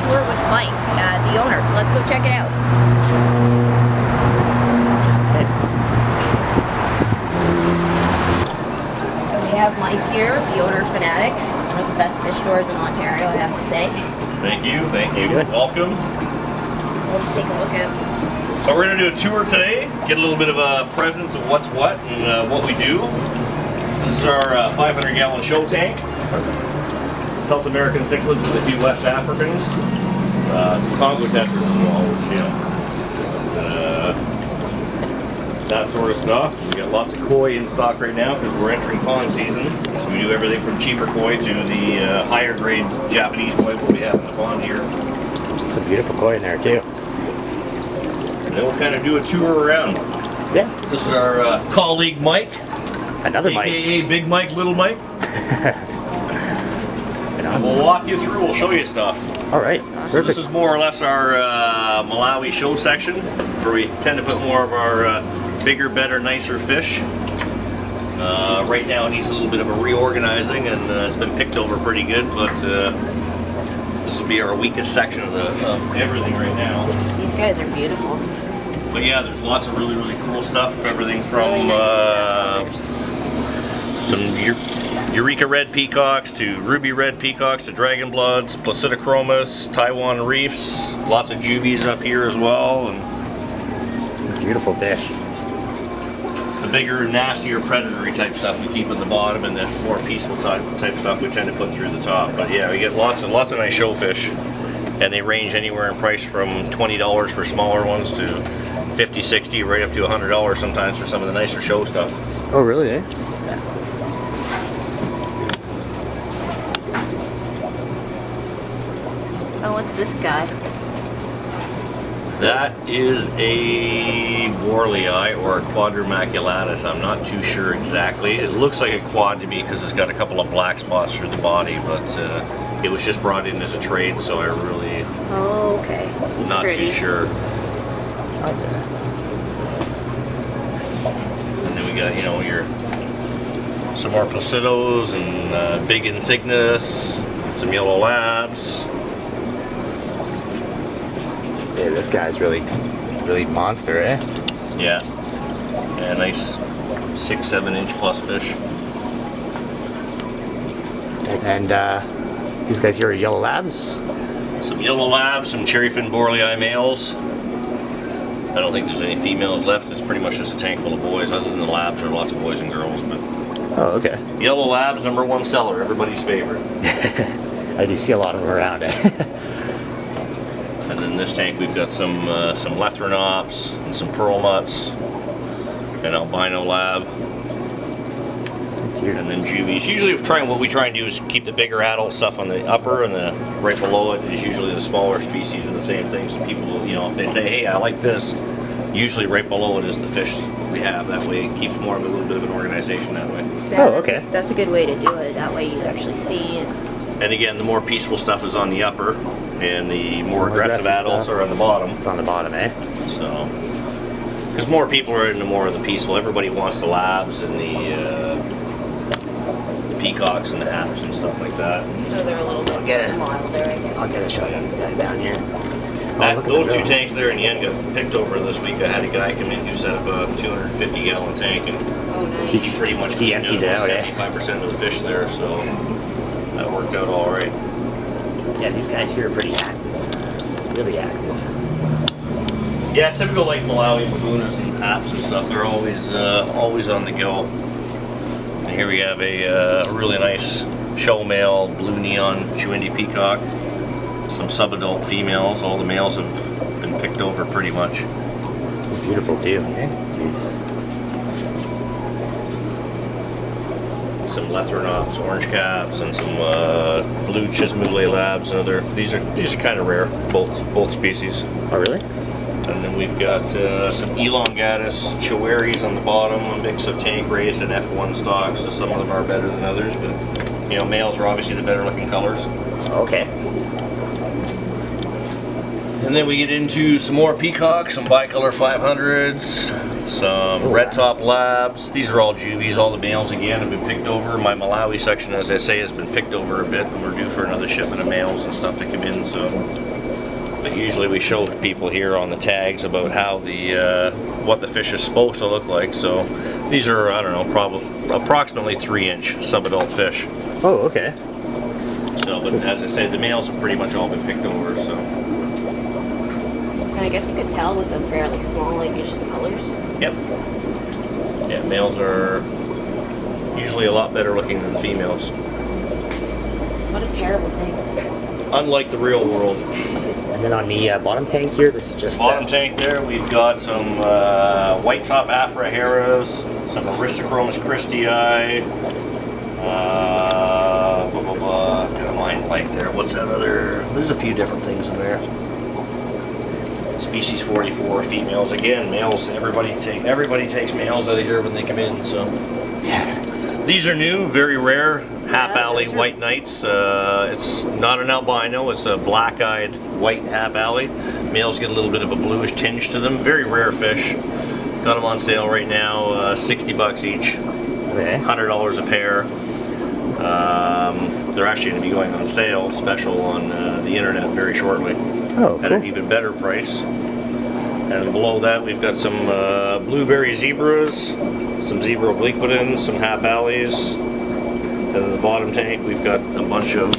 tour with Mike, the owner, so let's go check it out. So we have Mike here, the owner of Finatics, one of the best fish stores in Ontario, I have to say. Thank you, thank you. Welcome. We'll just take a look at it. So we're going to do a tour today, get a little bit of a presence of what's what and what we do. This is our 500-gallon show tank. South American cichlids with a few West Africans. Some Congo tetras as well, which, you know, that sort of stuff. We got lots of koi in stock right now because we're entering pond season. So we do everything from cheaper koi to the higher grade Japanese koi that we have in the pond here. Some beautiful koi in there too. And then we'll kind of do a tour around. Yeah. This is our colleague Mike. Another Mike. AKA Big Mike, Little Mike. And we'll walk you through, we'll show you stuff. Alright, so this is more or less our Malawi show section, where we tend to put more of our bigger, better, nicer fish. Right now it needs a little bit of a reorganizing, and it's been picked over pretty good, but this will be our weakest section of everything right now. These guys are beautiful. But yeah, there's lots of really, really cool stuff. Everything from really nice some Eureka red peacocks to ruby red peacocks to dragon bloods, placidochromis, Taiwan reefs, lots of juvies up here as well, and beautiful fish. The bigger, nastier, predatory type stuff we keep in the bottom, and the more peaceful type stuff we tend to put through the top. But yeah, we get lots of nice show fish, and they range anywhere in price from $20 for smaller ones to $50, $60, right up to $100 sometimes for some of the nicer show stuff. Oh, really? Eh? Oh, what's this guy? That is a Worley or a quadrimaculatus. I'm not too sure exactly. It looks like a quad to me because it's got a couple of black spots through the body, but it was just brought in as a trade, so I really not too sure. Okay. And then we got, you know, some more placidos and big insignis, some yellow labs. Yeah, this guy's really monster, eh? Yeah. Yeah, nice 6-7 inch plus fish. And these guys here are yellow labs? Some yellow labs, some cherryfin borlei males. I don't think there's any females left. It's pretty much just a tank full of boys. Other than the labs, there are lots of boys and girls. But oh, okay. Yellow labs, #1 seller, everybody's favorite. I do see a lot of them around, eh? And then this tank we've got some lethrinops and some pearl nuts, an albino lab, and then juvies. Usually what we try and do is keep the bigger adult stuff on the upper, and the right below it is usually the smaller species of the same thing. So people will, you know, if they say, hey, I like this, usually right below it is the fish we have. That way it keeps more of a little bit of an organization that way. Oh, okay. That's a good way to do it. That way you actually see it. And again, the more peaceful stuff is on the upper, and the more aggressive adults are on the bottom. It's on the bottom, eh? So, because more people are into more of the peaceful. Everybody wants the labs and the peacocks and the haps and stuff like that. So they're a little bit milder, I guess. I'll get a shot of this guy down here. Those two tanks there in the end got picked over this week. I had a guy come in who set up a 250-gallon tank, and he pretty much emptied out 75% of the fish there, so that worked out all right. Yeah, these guys here are pretty active. Really active. Yeah, typical like Malawi babunas and haps and stuff. They're always on the go. And here we have a really nice show male blue neon chewindy peacock. Some sub-adult females. All the males have been picked over pretty much. Beautiful too. Okay. Jeez. Some lethrinops, orange caps, and some blue chismule labs. And these are kind of rare, both species. Oh, really? And then we've got some elongatus chiweries on the bottom, a mix of tank race and F1 stocks. So some of them are better than others, but you know, males are obviously the better looking colors. Okay. And then we get into some more peacocks, some bicolor 500s, some red top labs. These are all juvies. All the males again have been picked over. My Malawi section, as I say, has been picked over a bit, and we're due for another shipment of males and stuff to come in. So But usually we show people here on the tags about how the what the fish is supposed to look like. So these are, I don't know, probably approximately 3-inch subadult fish. Oh, okay. So, but as I said, the males have pretty much all been picked over. So. And I guess you could tell with them fairly small, like just the colors. Yep. Yeah, males are usually a lot better looking than the females. What a terrible thing. Unlike the real world. And then on the bottom tank here, this is just Bottom tank there, we've got some white top Afra Heras, some Aristochromis Christii, got a mine pike there. What's that other? There's a few different things in there. Species 44 females. Again, males. Everybody takes males out of here when they come in. So these are new, very rare. Half alley white knights. It's not an albino, it's a black-eyed white half alley. Males get a little bit of a bluish tinge to them. Very rare fish. Got them on sale right now, 60 bucks each. Okay. $100 a pair. They're actually going to be going on sale, special on the internet very shortly. Oh, At an even better price. And below that we've got some blueberry zebras, some zebra obliquitans, some half alleys. And in the bottom tank we've got a bunch of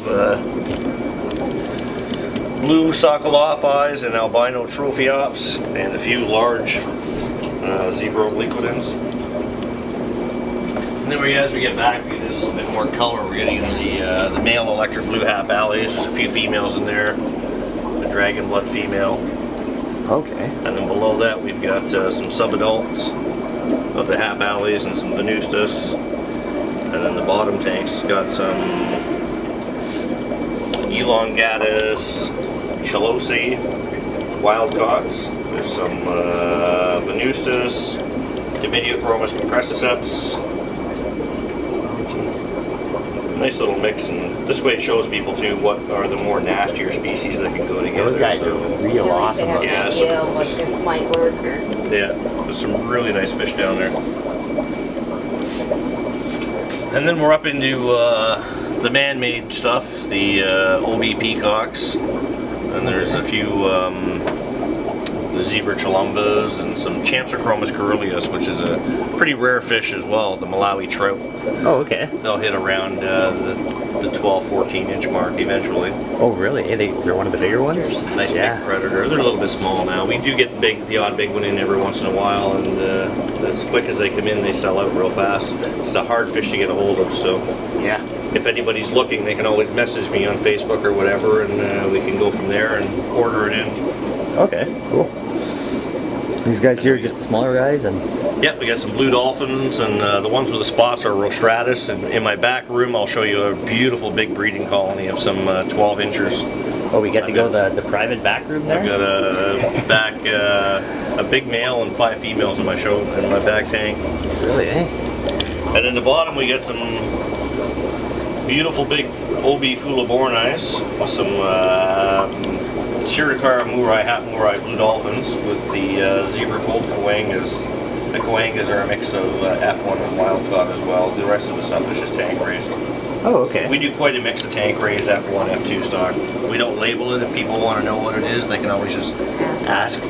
blue Sokolophi's and albino trophiops and a few large zebra obliquitans. And then as we get back, we get a little bit more color. We're getting into the male electric blue half alleys. There's a few females in there. The dragon blood female. Okay. And then below that we've got some subadults of the half alleys and some venustus. And then the bottom tank's got some elongatus chelosi wildcaughts. There's some venustus, Dimidiochromis compressiceps. Nice little mix, and this way it shows people too what are the more nastier species that can go together. Those guys are real awesome. Yeah, what it might work. Or... Yeah, there's some really nice fish down there. And then we're up into the man-made stuff, the OB peacocks, and there's a few the zebra cholumbas and some Champsochromis caerulleus, which is a pretty rare fish as well, the Malawi trout. Oh, okay. They'll hit around the 12, 14-inch mark eventually. Oh, really? Hey, they're one of the bigger ones? Nice big predator. They're a little bit small now. We do get the odd big one in every once in a while, and as quick as they come in, they sell out real fast. It's a hard fish to get a hold of, so yeah. If anybody's looking, they can always message me on Facebook or whatever, and we can go from there and order it in. Okay, cool. These guys here are just the smaller guys, and yep, we got some blue dolphins, and the ones with the spots are rostratus. And in my back room, I'll show you a beautiful big breeding colony of some 12 inchers. Oh, we get to go the private back room there? I've got a big male and 5 females in my back tank. Really, eh? And in the bottom, we got some beautiful big OB Fulabornis with some Siricara murai, hat murai blue dolphins with the zebra gold coangas. The coangas are a mix of F1 and wild caught as well. The rest of the stuff is just tank raised. Oh, okay. We do quite a mix of tank raised F1, F2 stock. We don't label it. If people want to know what it is, they can always just ask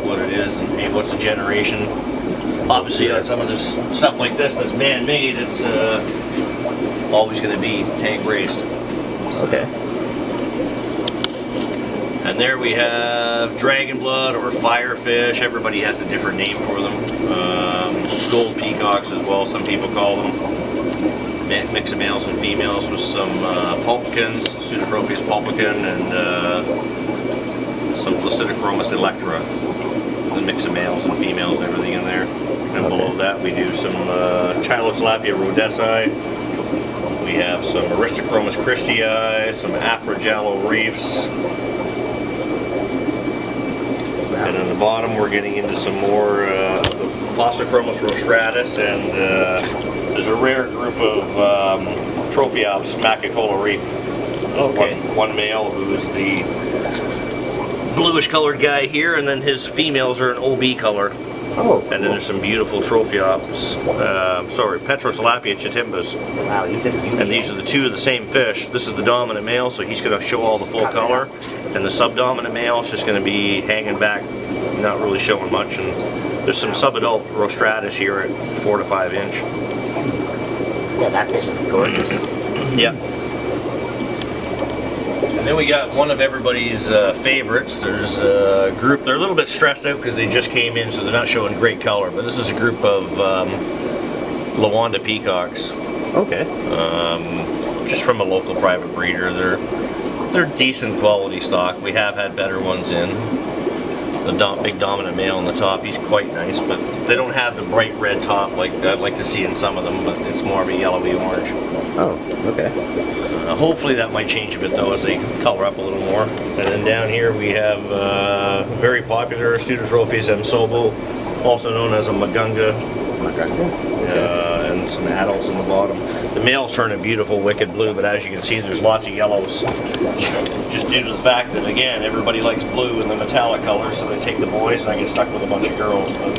what it is and hey, what's the generation. Obviously, on some of this stuff like this that's man-made, it's always going to be tank raised. Okay. And there we have dragon blood or firefish. Everybody has a different name for them. Gold peacocks as well, some people call them. Mix of males and females with some pulpicans, Pseudotropheus pulpican, and some Placidochromis electra. The mix of males and females and everything in there. And below that we do some Chilotilapia rhodesi. We have some Aristochromis Christii, some Afrojallo reefs. And on the bottom we're getting into some more the Plastochromis rostratus, and there's a rare group of Trophiops Macacola reef. Okay. One male who's the bluish colored guy here, and then his females are an OB color. Oh. And then there's some beautiful Trophiops, Petrosalapia chitimbas. Wow, these are beautiful. And these are the two of the same fish. This is the dominant male, so he's going to show all the full color. And the subdominant male is just going to be hanging back, not really showing much. And there's some subadult rostratus here at 4 to 5 inch. Yeah, that fish is gorgeous. Yeah. And then we got one of everybody's favorites. There's a group, they're a little bit stressed out because they just came in, so they're not showing great color, but this is a group of Lawanda peacocks. Okay. Just from a local private breeder. They're decent quality stock. We have had better ones in. The big dominant male on the top, he's quite nice, but they don't have the bright red top like I'd like to see in some of them, but it's more of a yellowy orange. Oh, okay. Hopefully that might change a bit though as they color up a little more. And then down here we have very popular Pseudotrophes Msobo, also known as a Magunga. And some adults in the bottom. The males turn a beautiful wicked blue, but as you can see there's lots of yellows. Just due to the fact that, again, everybody likes blue in the metallic color, so they take the boys and I get stuck with a bunch of girls. But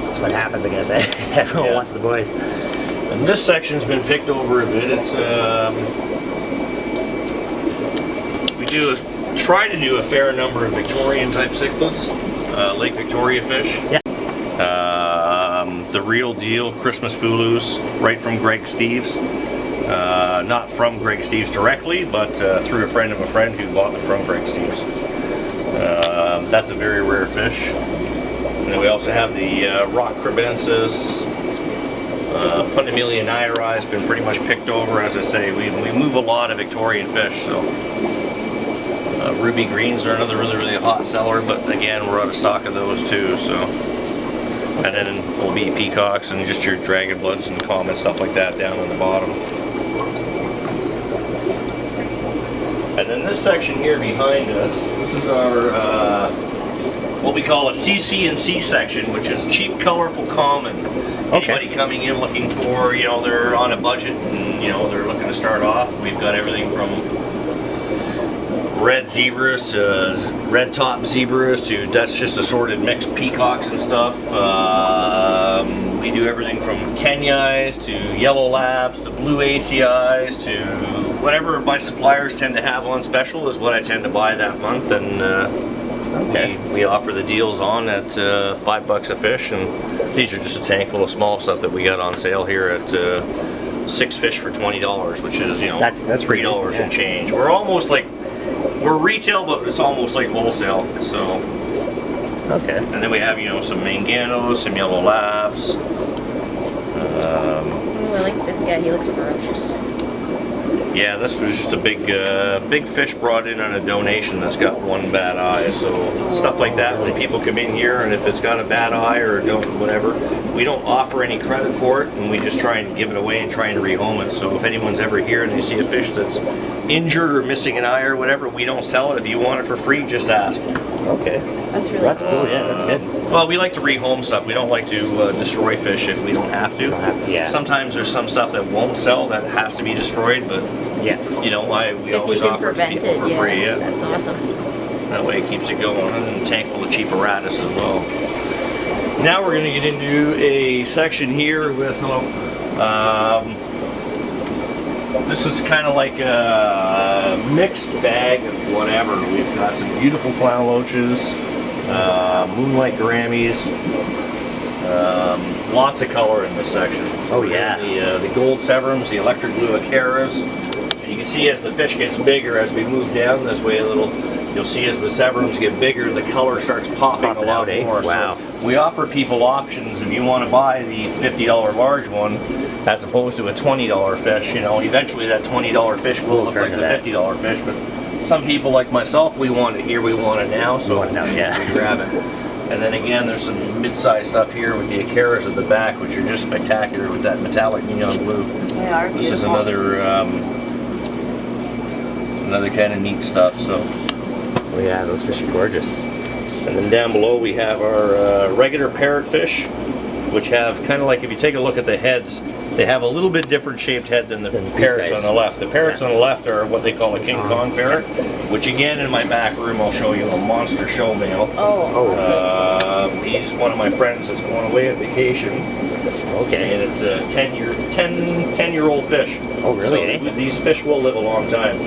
that's what happens, I guess. Everyone wants the boys. And this section's been picked over a bit. It's we try to do a fair number of Victorian type cichlids, Lake Victoria fish. Yeah. The real deal Christmas Fulus, right from Greg Steves. Not from Greg Steves directly, but through a friend of a friend who bought them from Greg Steves. That's a very rare fish. And then we also have the rock crebensis. Puntamillia nairi has been pretty much picked over. As I say, we move a lot of Victorian fish, so ruby greens are another really hot seller, but again we're out of stock of those too. So, and then will be peacocks and just your dragon bloods and common stuff like that down on the bottom. And then this section here behind us, this is our what we call a CC&C section, which is cheap, colorful, common. Anybody coming in looking for, they're on a budget and, they're looking to start off. We've got everything from red zebras to red top zebras to that's just assorted mixed peacocks and stuff. We do everything from Kenyais to yellow labs to blue ACIs to whatever my suppliers tend to have on special is what I tend to buy that month, and we offer the deals on at $5 a fish, and these are just a tank full of small stuff that we got on sale here at 6 fish for $20, which is that's $3 and change. We're almost like we're retail, but it's almost like wholesale. So okay. And then we have some manganos, some yellow labs. I like this guy. He looks ferocious. Yeah, this was just a big fish brought in on a donation that's got one bad eye. So stuff like that, when people come in here, and if it's got a bad eye or whatever, we don't offer any credit for it, and we just try and give it away and try and rehome it. So if anyone's ever here and they see a fish that's injured or missing an eye or whatever, we don't sell it. If you want it for free, just ask. Okay. That's really cool. Yeah, that's good. Well, we like to rehome stuff. We don't like to destroy fish if we don't have to. Yeah. Sometimes there's some stuff that won't sell that has to be destroyed, but yeah, we always offer it to people for free. Yeah, that's awesome. That way it keeps it going, and a tank full of cheap apparatus as well. Now we're going to get into a section here with this is kind of like a mixed bag of whatever. We've got some beautiful clown loaches, moonlight gouramis, lots of color in this section. Oh yeah. The gold severums, the electric blue acaras, and you can see as the fish gets bigger, as we move down this way a little, you'll see as the severums get bigger, the color starts popping a lot more. Wow. So we offer people options if you want to buy the $50 large one, as opposed to a $20 fish. Eventually that $20 fish will look like the $50 fish, but some people like myself, we want it here, we want it now, so we grab it. And then again, there's some mid-sized stuff here with the acaras at the back, which are just spectacular with that metallic neon blue. They are beautiful. This is another kind of neat stuff. So. Oh yeah, those fish are gorgeous. And then down below we have our regular parrotfish, which have kind of like, if you take a look at the heads, They have a little bit different shaped head than the Than these parrots guys. on the left. The parrots on the left are what they call a King Kong parrot, which again in my back room I'll show you a monster show male. He's one of my friends that's going away on vacation. Okay. And it's a 10-year-old fish. Oh, really? So these fish will live a long time.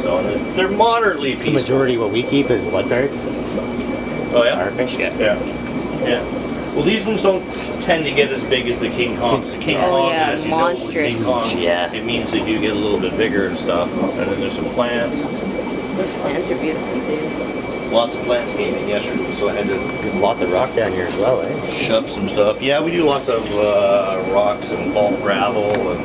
So they're moderately The peaceful. majority what we keep is blood parrots. Oh yeah? Our fish, yeah. Yeah. Well, these ones don't tend to get as big as the King Kongs. The King Kong, yeah, as you know, with monstrous. King Kong, Yeah. it means they do get a little bit bigger and stuff. And then there's some plants. Those plants are beautiful too. Lots of plants came in yesterday, so I had to Lots of rock down here as well, eh? shove some stuff. Yeah, we do lots of rocks and bulk gravel and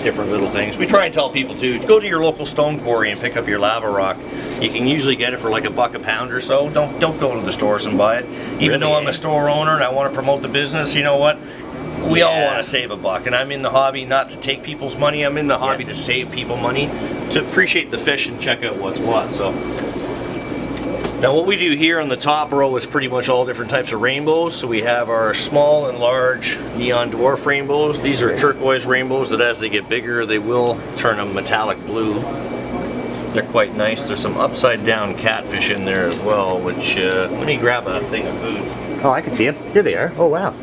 different little things. We try and tell people too, go to your local stone quarry and pick up your lava rock. You can usually get it for like $1 a pound or so. Don't go to the stores and buy it. Even though I'm a store owner and I want to promote the business, you know what? We all want to save $1, and I'm in the hobby not to take people's money. I'm in the hobby to save people money, to appreciate the fish and check out what's what. So. Now what we do here on the top row is pretty much all different types of rainbows. So we have our small and large neon dwarf rainbows. These are turquoise rainbows that as they get bigger, they will turn a metallic blue. They're quite nice. There's some upside down catfish in there as well, which, let me grab a thing of food. Oh, I can see them. Here they are. Oh, wow.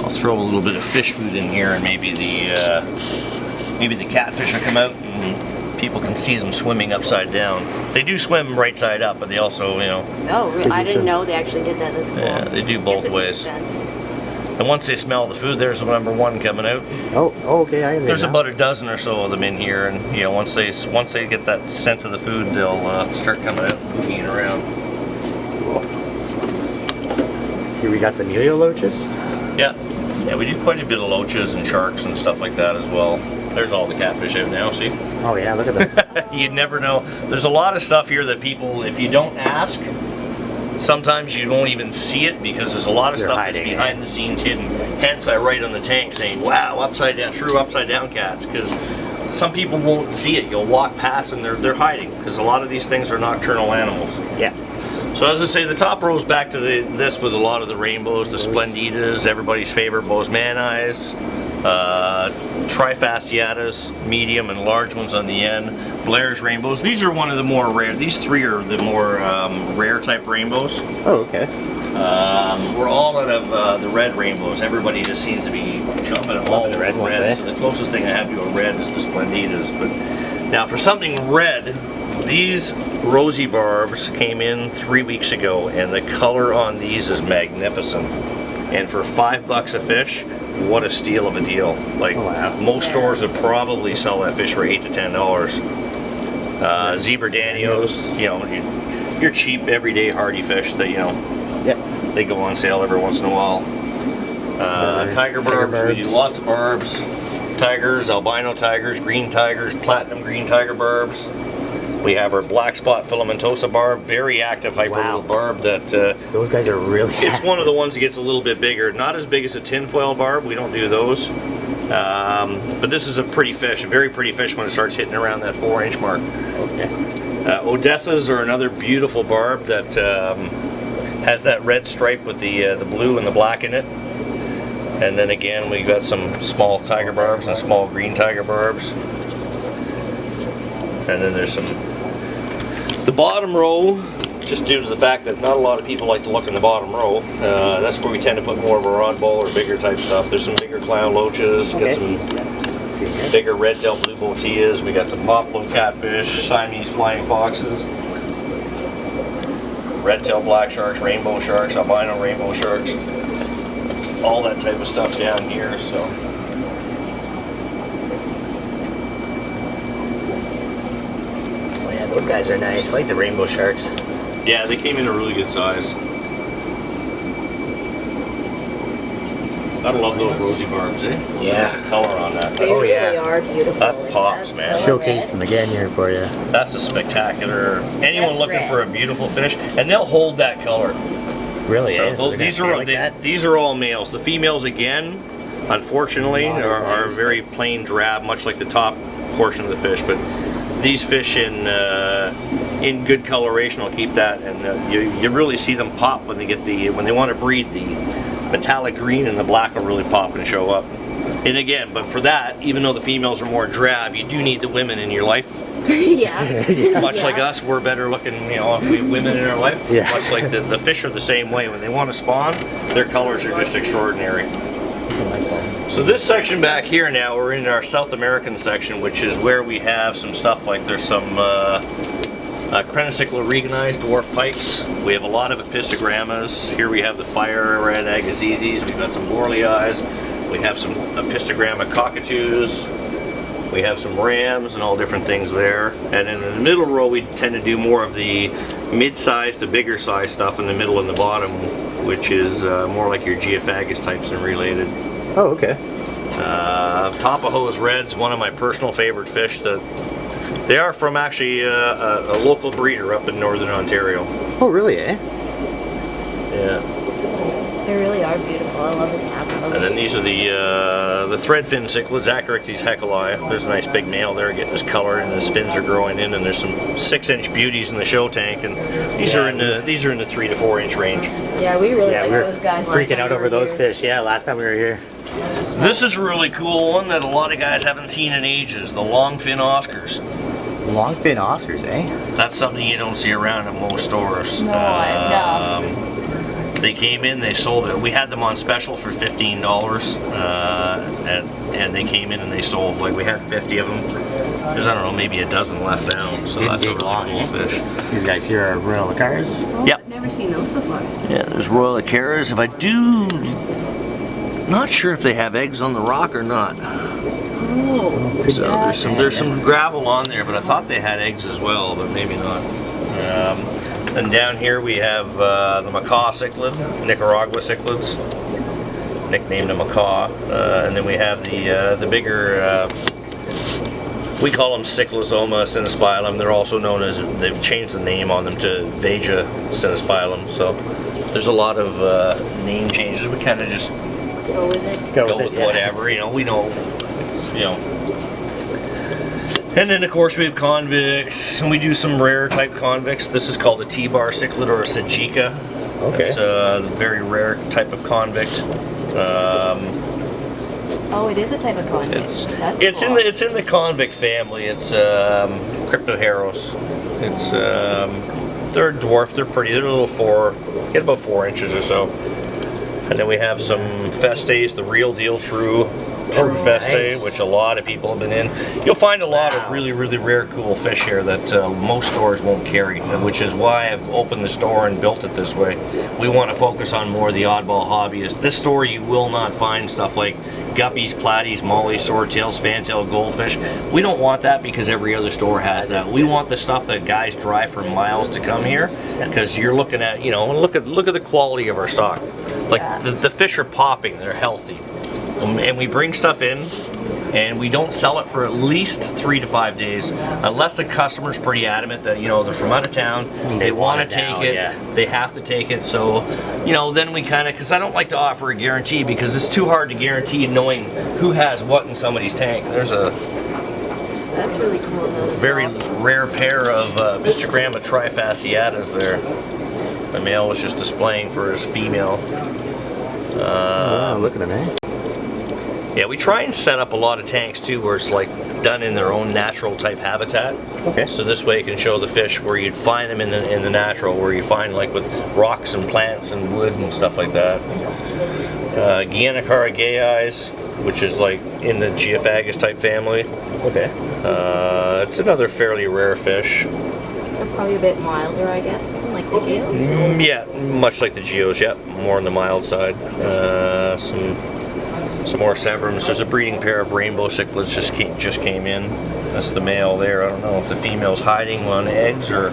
I'll throw a little bit of fish food in here and maybe the catfish will come out and people can see them swimming upside down. They do swim right side up, but they also, you know. Oh, I didn't know they actually did that. That's cool. Yeah, they do Guess both it ways. makes sense. And once they smell the food, there's the number one coming out. Oh, okay. I can see There's now. about a dozen or so of them in here, and you know, once they get that sense of the food, they'll start coming out, moving around. Here we got some yo-yo loaches. Yeah, we do quite a bit of loaches and sharks and stuff like that as well. There's all the catfish out now. See, Oh, yeah. Look at them. you'd never know. There's a lot of stuff here that people, if you don't ask, sometimes you won't even see it because there's a lot of They're stuff that's hiding, behind the scenes hidden. Hence, I write on the tank saying, "Wow, upside down, true upside down cats," because some people won't see it. You'll walk past and they're hiding because a lot of these things are nocturnal animals. Yeah. So as I say, the top row is back to this with a lot of the rainbows, the splendidas, everybody's favorite Bosemannais, trifasciatas, medium and large ones on the end, Blair's rainbows. These are one of the more rare. These three are the more rare type rainbows. Oh, okay. We're all out of the red rainbows. Everybody just seems to be jumping at all the red ones, eh? So the closest thing I have to a red is the splendidas. But now for something red, these rosy barbs came in 3 weeks ago, and the color on these is magnificent. And for $5 a fish, what a steal of a deal! Like most stores would probably sell that fish for $8 to $10. Zebra Danios, you know, your cheap everyday hardy fish that they go on sale every once in a while. Tiger barbs, we do lots of barbs. Tigers, albino tigers, green tigers, platinum green tiger barbs. We have our black spot filamentosa barb, very active hyper barb that Those guys are really it's one of the ones that gets a little bit bigger. Not as big as a tinfoil barb, we don't do those. But this is a pretty fish, a very pretty fish when it starts hitting around that 4-inch mark. Okay. Odessas are another beautiful barb that has that red stripe with the blue and the black in it. And then again, we got some small tiger barbs and small green tiger barbs. And then there's the bottom row, just due to the fact that not a lot of people like to look in the bottom row. That's where we tend to put more of our oddball or bigger type stuff. There's some bigger clown loaches, got some bigger red-tail blue botillas, we got some poplar catfish, Siamese flying foxes, red-tailed black sharks, rainbow sharks, albino rainbow sharks, all that type of stuff down here. So. Oh, yeah, those guys are nice. I like the rainbow sharks. Yeah, they came in a really good size. I love those rosy barbs, eh? Yeah. The color on that. They Oh, really yeah. are beautiful. That pops, That's man. so Showcase red. them again here for you. That's a spectacular. Anyone That's looking red. for a beautiful finish, and they'll hold that color. Really, So eh? So they're these gonna are stay like that? these are all males. The females again, unfortunately, Not as are nice. very plain drab, much like the top portion of the fish. But these fish in in good coloration will keep that, and you really see them pop when they want to breed. The metallic green and the black will really pop and show up. And again, but for that, even though the females are more drab, you do need the women in your life. Yeah. Much like us, we're better looking, you know, if we have women in our life. Yeah. Much like the fish are the same way. When they want to spawn, their colors are just extraordinary. So this section back here now, we're in our South American section, which is where we have some stuff like there's some Crenocicla reganized dwarf pikes. We have a lot of epistogrammas. Here we have the fire red agazizis. We've got some borleis. We have some epistogramma cockatoos. We have some rams and all different things there. And in the middle row, we tend to do more of the mid-sized to bigger size stuff in the middle and the bottom, which is more like your Geophagus types and related. Oh, okay. Tapajos Red's one of my personal favorite fish. They are from actually a local breeder up in Northern Ontario. Oh, really, eh? Yeah. They really are beautiful. I love the tap. And then these are the threadfin cichlids, Acarichtes heckelii. There's a nice big male there getting his color, and his fins are growing in. And there's some 6-inch beauties in the show tank, and these are in the 3 to 4 inch range. Yeah, we really like we were those guys. freaking out over those fish. Yeah, last time we were here. This is a really cool one that a lot of guys haven't seen in ages, the longfin Oscars. Longfin Oscars, eh? That's something you don't see around in most stores. No, no. They came in, they sold it. We had them on special for $15, and they came in and they sold, like, we had 50 of them. There's, I don't know, maybe a dozen left now, so that's a really cool fish. These guys here are Royal Acars. Oh, Yep. I've never seen those before. Yeah, there's Royal Acaras. If I do, not sure if they have eggs on the rock or not. Oh. So there's some gravel on there, but I thought they had eggs as well, but maybe not. Then down here we have the macaw cichlid, Nicaragua cichlids, nicknamed a macaw, and then we have the bigger, we call them Cyclosoma cinnaspilum. They're also known as, they've changed the name on them to Veja cinnaspilum. So there's a lot of name changes. We kind of just Go with it. go with whatever, you know. We know, you know. And then of course we have convicts, and we do some rare type convicts. This is called a T-bar cichlid or a Sajica. Okay. It's a very rare type of convict. Oh, it is a type of convict. It's in the convict family. It's Cryptoheros. It's they're dwarf. They're pretty. They're a little get about 4 inches or so. And then we have some Festes, the real deal true Feste, nice. which a lot of people have been in. You'll find a lot of really, really rare, cool fish here that most stores won't carry, which is why I've opened the store and built it this way. We want to focus on more of the oddball hobbyists. This store you will not find stuff like guppies, platies, mollies, swordtails, fantail, goldfish. We don't want that because every other store has that. We want the stuff that guys drive for miles to come here, because you're looking at, you know, look at the quality of our stock. Like the fish are popping, they're healthy. And we bring stuff in, and we don't sell it for at least 3 to 5 days, unless the customer's pretty adamant that, you know, they're from out of town, they want to take it, they have to take it. So, you know, then we kind of, because I don't like to offer a guarantee, because it's too hard to guarantee knowing who has what in somebody's tank. There's a That's really cool. Though. very rare pair of Pistogramma trifasciatas there. The male was just displaying for his female. Wow, look at him, eh? Yeah, we try and set up a lot of tanks too where it's like done in their own natural type habitat. Okay. So this way you can show the fish where you'd find them in the natural, where you find like with rocks and plants and wood and stuff like that. Guianacara gayeyes, which is like in the Geophagus type family. Okay. It's another fairly rare fish. They're probably a bit milder, I guess, like the geos. Yeah, much like the geos, yeah, more on the mild side. Some more Severums. There's a breeding pair of rainbow cichlids just came in. That's the male there. I don't know if the female's hiding on eggs or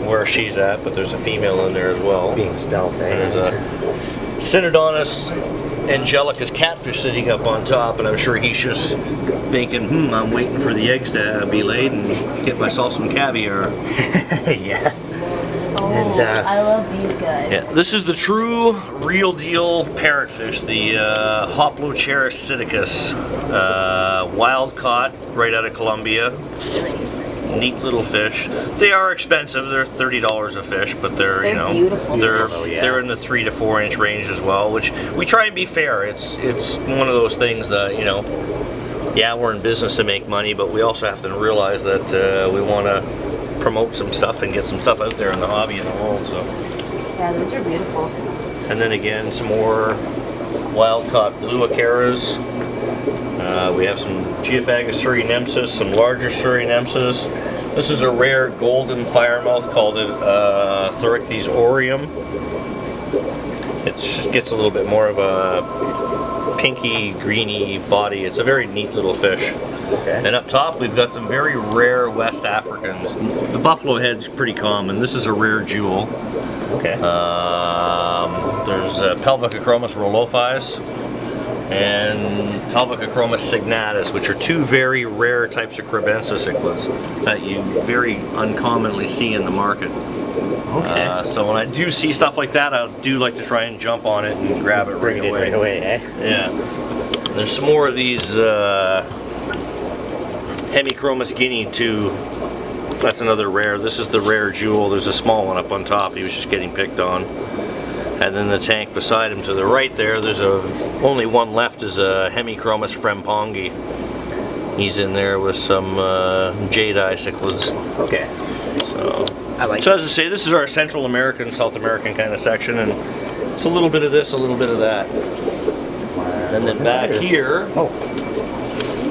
where she's at, but there's a female in there as well. Being stealth, eh? There's a Synodonus angelicus catfish sitting up on top, and I'm sure he's just thinking, I'm waiting for the eggs to be laid and get myself some caviar. Yeah. Oh, And, I love these guys. Yeah, this is the true, real deal parrotfish, the Hoplocharis psittacus, wild caught right out of Colombia. neat little fish. They are expensive. They're $30 a fish, but they're you know beautiful. they're in the 3 to 4 inch range as well. Which we try and be fair. It's one of those things that you know. Yeah, we're in business to make money, but we also have to realize that we want to promote some stuff and get some stuff out there in the hobby and the world. So. Yeah, those are beautiful. And then again, some more wild-caught blue acaras. We have some Geophagus surinaensis, some larger surinaensis. This is a rare golden firemouth called Thorichthys aureum. It just gets a little bit more of a pinky, greeny body. It's a very neat little fish. Okay. And up top, we've got some very rare West Africans. The buffalo head's pretty common. This is a rare jewel. Okay. There's Pelvicachromis rolophis and Pelvicachromis signatus, which are two very rare types of Crebensis cichlids that you very uncommonly see in the market. Okay. So when I do see stuff like that, I do like to try and jump on it and grab it right away. Right away, eh? Yeah. There's some more of these Hemichromis guinea too. That's another rare. This is the rare jewel. There's a small one up on top. He was just getting picked on. And then the tank beside him to the right there, there's only one left is a Hemichromis frempongi. He's in there with some jade-eye cichlids. Okay. So, I like as I say, this is our Central American, South American kind of section, and it's a little bit of this, a little bit of that. And then back here, oh,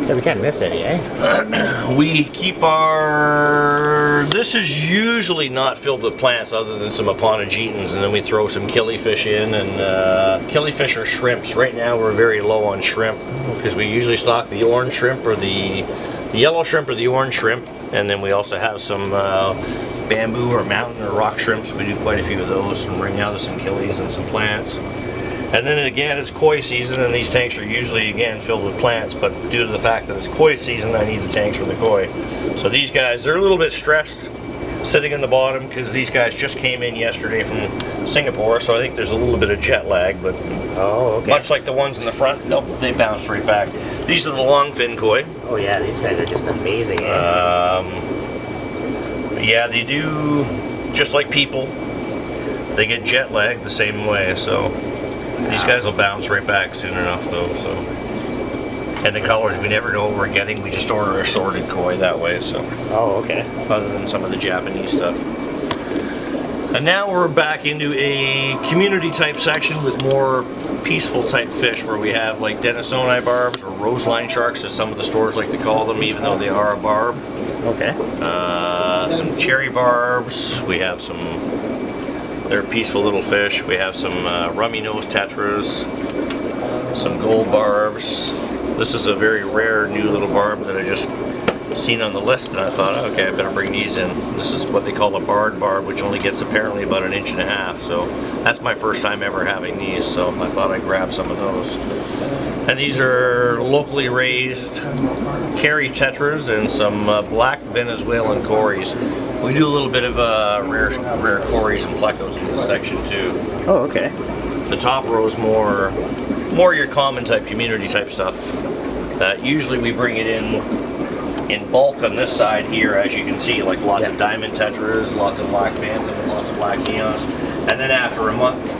yeah, we can't miss any, eh? we keep our. This is usually not filled with plants other than some Aponogetans, and then we throw some killifish in, and killifish or shrimps. Right now we're very low on shrimp because we usually stock the orange shrimp or the yellow shrimp or the orange shrimp, and then we also have some bamboo or mountain or rock shrimps. We do quite a few of those, and right now there's some killies and some plants. And then again, it's koi season, and these tanks are usually again filled with plants, but due to the fact that it's koi season, I need the tanks for the koi. So these guys, they're a little bit stressed sitting in the bottom because these guys just came in yesterday from Singapore, so I think there's a little bit of jet lag, but much like the ones in the front, nope, they bounced right back. These are the longfin koi. Oh yeah, these guys are just amazing, eh? Yeah, they do, just like people, they get jet lag the same way, so these guys will bounce right back soon enough though, so. And the colors, we never know what we're getting, we just order assorted koi that way, so. Oh, okay. Other than some of the Japanese stuff. And now we're back into a community type section with more peaceful type fish where we have like Denisoni barbs or roseline sharks as some of the stores like to call them, even though they are a barb. Okay. Some cherry barbs, we have some, they're peaceful little fish. We have some rummy nose tetras, some gold barbs. This is a very rare new little barb that I just seen on the list, and I thought, okay, I better bring these in. This is what they call a barred barb, which only gets apparently about 1.5 inches. So that's my first time ever having these, so I thought I'd grab some of those. And these are locally raised Carry tetras and some black Venezuelan cories. We do a little bit of rare cories and plecos in this section too. Oh, okay. The top row is more your common type, community type stuff. Usually we bring it in bulk on this side here, as you can see, like lots of diamond tetras, lots of black phantoms, lots of black neons. And then after a month,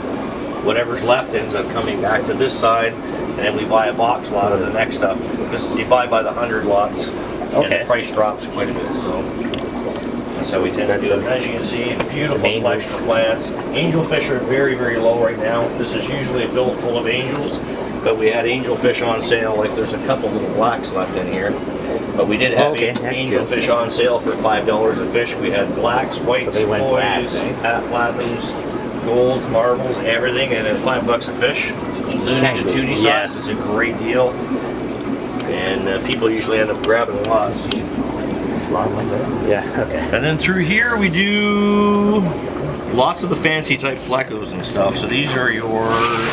whatever's left ends up coming back to this side, and then we buy a box lot of the next stuff. Because you buy by the 100 lots, and the price drops quite a bit. So that's how we tend to do it. As you can see, beautiful selection of plants. Angelfish are very, very low right now. This is usually filled full of angels, but we had angelfish on sale. Like there's a couple little blacks left in here. But we did have angelfish on sale for $5 a fish. We had blacks, whites, kois, platinums, golds, marbles, everything, and at $5 a fish. Limited to 2D size is a great deal, and people usually end up grabbing lots. Yeah, okay. And then through here we do lots of the fancy type plecos and stuff. So these are your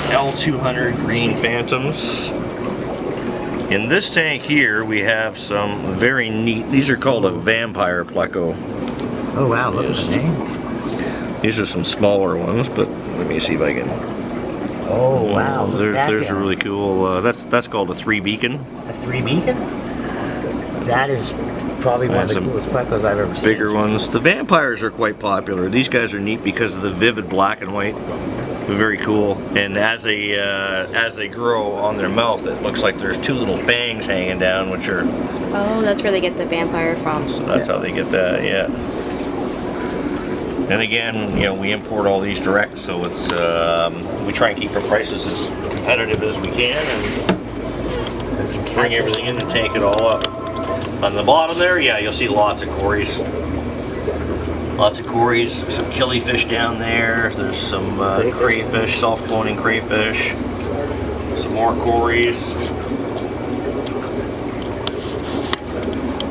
L200 green phantoms. In this tank here we have some very neat, these are called a vampire pleco. Oh wow, look at them. These are some smaller ones, but let me see if I can. Oh wow, there's a really cool, that's called a 3 beacon. A 3 beacon? That is probably one of the some coolest plecos I've ever seen. bigger ones. The vampires are quite popular. These guys are neat because of the vivid black and white. They're very cool. And as they grow on their mouth, it looks like there's 2 little fangs hanging down, which are... Oh, that's where they get the vampire from. So that's how they get that, yeah. And again, you know, we import all these direct, so it's we try and keep our prices as competitive as we can, and bring everything in and tank it all up. On the bottom there, yeah, you'll see lots of cories. Lots of cories, some killifish down there. There's some crayfish, self-cloning crayfish. Some more cories.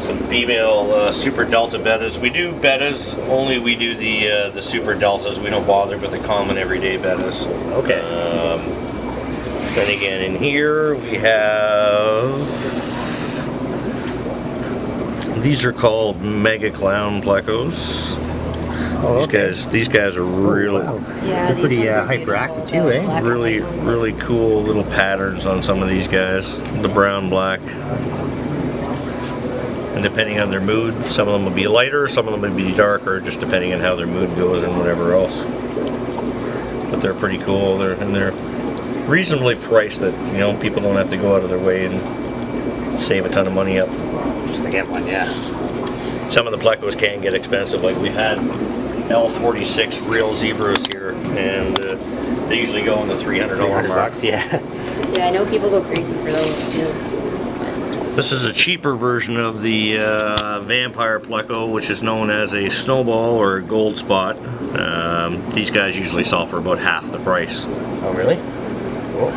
Some female super delta bettas. We do bettas, only we do the super deltas. We don't bother with the common everyday bettas. Okay. Then again, in here we have... These are called mega clown plecos. Oh, okay. These guys are really, Yeah, they're pretty hyperactive too, eh? really cool little patterns on some of these guys. The brown, black, and depending on their mood, some of them will be lighter, some of them will be darker, just depending on how their mood goes and whatever else. But they're pretty cool. They're reasonably priced that, you know, people don't have to go out of their way and save a ton of money up Just to get one, yeah. Some of the plecos can get expensive. Like we had L46 real zebras here, and they usually go in the $300 mark. Bucks, yeah. Yeah, I know people go crazy for those too. This is a cheaper version of the vampire pleco, which is known as a snowball or a gold spot. These guys usually sell for about half the price. Oh, really? Cool.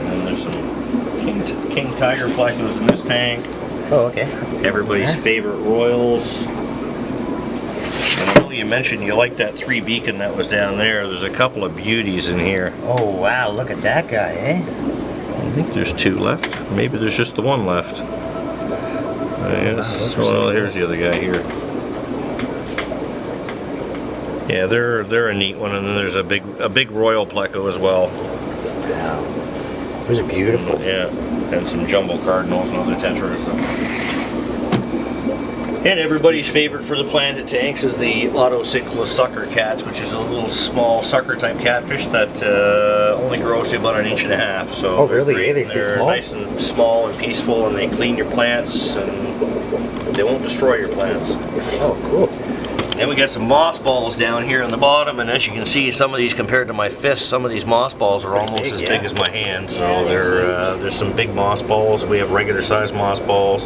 And there's some king tiger plecos in this tank. Oh, okay. Everybody's favorite royals. And I know you mentioned you liked that 3 beacon that was down there. There's a couple of beauties in here. Oh, wow. Look at that guy, eh? I think there's 2 left. Maybe there's just the 1 left. Yes. Well, here's the other guy here. Yeah, they're a neat one, and then there's a big royal pleco as well. Wow. Those are beautiful. Yeah, and some jumbo cardinals and other tetras. And everybody's favorite for the planted tanks is the auto Cichlids sucker cats, which is a little small sucker type catfish that only grows to about 1.5 inches. So oh, really? They stay they're small? nice and small and peaceful, and they clean your plants, and they won't destroy your plants. Oh, cool. Then we got some moss balls down here on the bottom, and as you can see, some of these compared to my fist, some of these moss balls are almost as big as my hand. So there's some big moss balls. We have regular sized moss balls.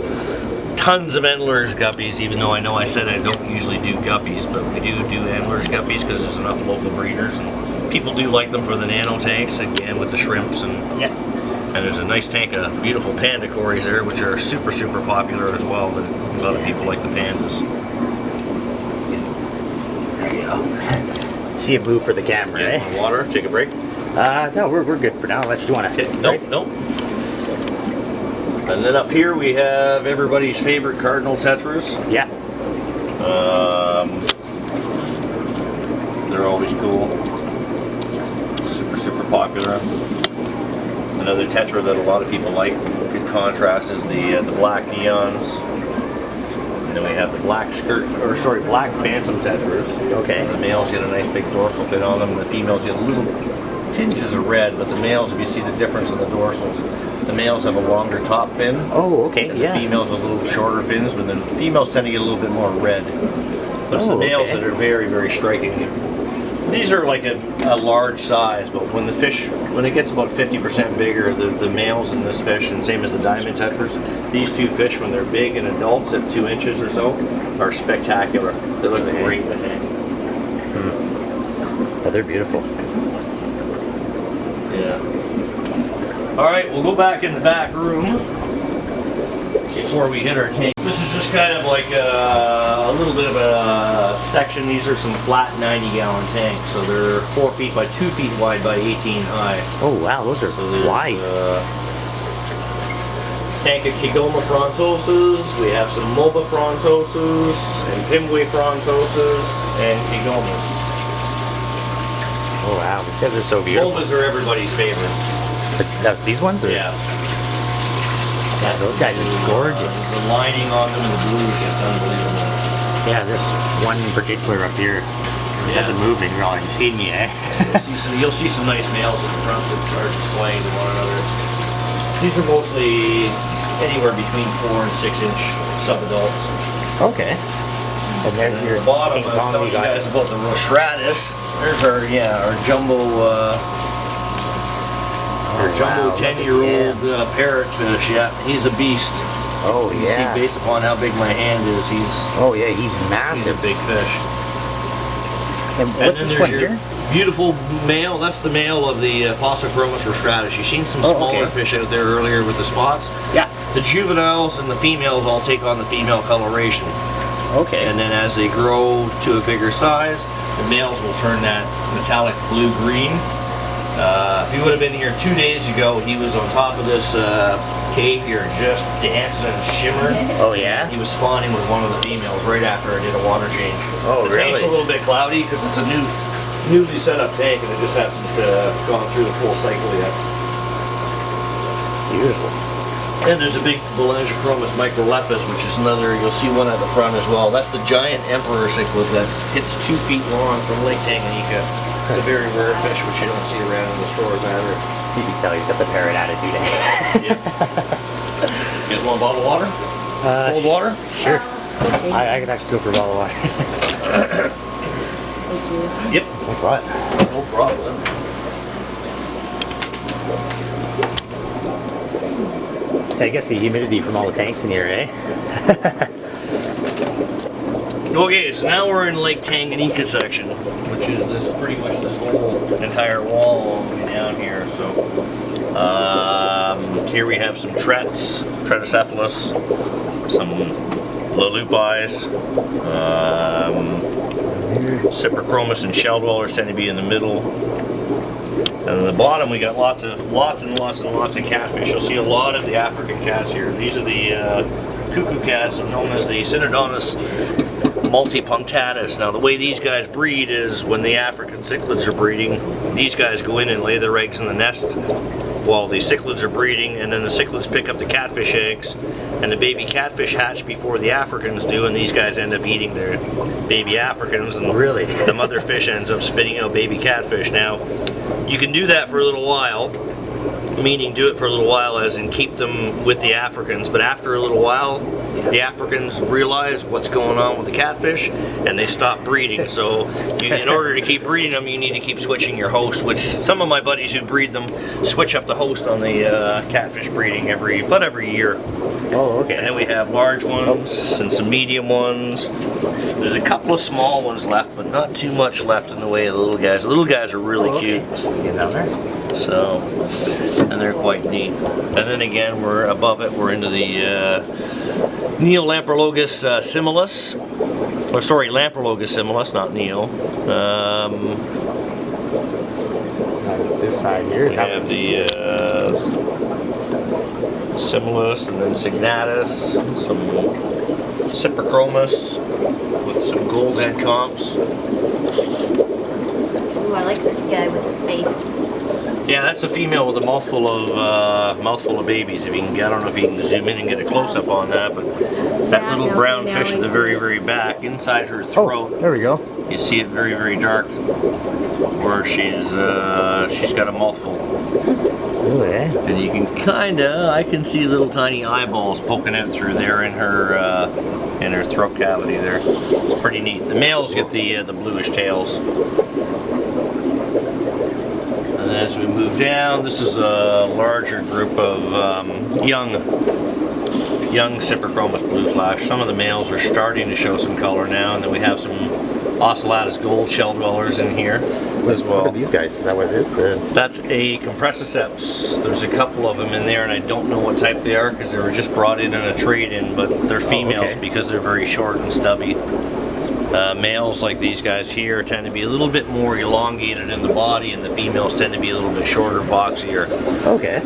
Tons of Endler's guppies, even though I said I don't usually do guppies, but we do Endler's guppies because there's enough local breeders, and people do like them for the nano tanks, again with the shrimps, and and there's a nice tank of beautiful panda cories there, which are super popular as well, but a lot of people like the pandas. There you go. See it move for the camera, eh? Want water? Take a break? No, we're good for now, unless you want to. Nope. And then up here we have everybody's favorite cardinal tetras. Yeah. They're always cool. Super popular. Another tetra that a lot of people like, good contrast, is the black neons. And then we have the black black phantom tetras. Okay. The males get a nice big dorsal fin on them, and the females get little tinges of red, but the males, if you see the difference in the dorsals, the males have a longer top fin. Oh, okay, and yeah. the females have a little shorter fins, but the females tend to get a little bit more red. But it's the males that are very striking. These are like a large size, but when it gets about 50% bigger, the males in this fish, and same as the diamond tetras, these 2 fish, when they're big and adults at 2 inches or so, are spectacular. They look great in the tank. Oh, they're beautiful. Yeah. All right, we'll go back in the back room before we hit our tank. This is just kind of like a little bit of a section. These are some flat 90-gallon tanks, so they're 4 feet by 2 feet wide by 18 high. Oh wow, those are wide. Tank of Kigoma Frontosas. We have some Moba Frontosas and Pimway Frontosas and Kigomas. Oh wow, these guys are so beautiful. Mobas are everybody's favorite. These ones? Or? Yeah. Yeah, those guys are gorgeous. The lining on them and the blue is just unbelievable. Yeah, this one in particular up here, it hasn't moved and you're all seen me, eh? You'll see some nice males at the front that are displaying to one another. These are mostly anywhere between 4 and 6 inch sub-adults. Okay. And there's your the bottom, ping I was pong telling you you got. guys about the rostratus. There's our jumbo Oh, wow, 10-year-old parrotfish. Yeah, he's a beast. Oh You yeah. see, based upon how big my hand is, Oh yeah, he's he's a massive. big fish. And what's then this there's one your here? beautiful male. That's the male of the Fossichromis rostratus. You've seen some Oh, smaller okay. fish out there earlier with the spots. Yeah. The juveniles and the females all take on the female coloration. Okay. And then as they grow to a bigger size, the males will turn that metallic blue-green. If he would have been here 2 days ago, he was on top of this cave here just dancing and shimmering. Oh yeah? He was spawning with one of the females right after I did a water change. Oh, the tank's really? a little bit cloudy because it's a newly set up tank and it just hasn't gone through the full cycle yet. Beautiful. And there's a big Belangichromis microlepis, which is another, you'll see one at the front as well. That's the giant emperor cichlid that hits 2 feet long from Lake Tanganyika. It's a very rare fish, which you don't see around in the stores either. You can tell he's got the parrot attitude. Yeah. You guys want a bottle of water? Cold water? Sure. I could actually go for a bottle of water. Yep. Thanks a lot. No problem. I guess the humidity from all the tanks in here, eh? Okay, so now we're in Lake Tanganyika section, which is pretty much this whole entire wall all the way down here. So here we have some Tretocephalus, some Lalupis, Cyprichromis and shell dwellers tend to be in the middle. And at the bottom we got lots and lots of catfish. You'll see a lot of the African cats here. These are the cuckoo cats known as the Synodontis multipunctatus. Now the way these guys breed is when the African cichlids are breeding, these guys go in and lay their eggs in the nest while the cichlids are breeding, and then the cichlids pick up the catfish eggs and the baby catfish hatch before the Africans do, and these guys end up eating their baby Africans, and Really? the mother fish ends up spitting out baby catfish. Now you can do that for a little while, meaning do it for a little while as in keep them with the Africans, but after a little while the Africans realize what's going on with the catfish and they stop breeding. So in order to keep breeding them, you need to keep switching your host, which some of my buddies who breed them switch up the host on the catfish breeding every year. Oh, okay. And then we have large ones and some medium ones. There's a couple of small ones left, but not too much left in the way of the little guys. The little guys are really cute. See him down there? So, and they're quite neat. And then again, we're above it. We're into the Neolamprologus similis. Or sorry, Lamprologus similis, not Neo. This side here We is that have the similis, and then Signatus, some Cyprichromis with some gold head comps. Ooh, I like this guy with his face. Yeah, that's a female with a mouthful of babies. If you can, I don't know if you can zoom in and get a close up on that, but that Yeah, little no, brown now fish we at the see very, it. very back, inside her Oh, throat, there we go. you see it very, very dark, where she's got a mouthful, Really, eh? and you can I can see little tiny eyeballs poking out through there in her throat cavity there. It's pretty neat. The males get the bluish tails. And as we move down, this is a larger group of young Cyprichromis blue flash. Some of the males are starting to show some color now, and then we have some Ocellatus gold shell dwellers in here as What well. are these guys? Is that what it is? That's a Compressiceps. There's a couple of them in there, and I don't know what type they are because they were just brought in a trade-in, but they're females okay. because they're very short and stubby. Males like these guys here tend to be a little bit more elongated in the body, and the females tend to be a little bit shorter, boxier. Okay.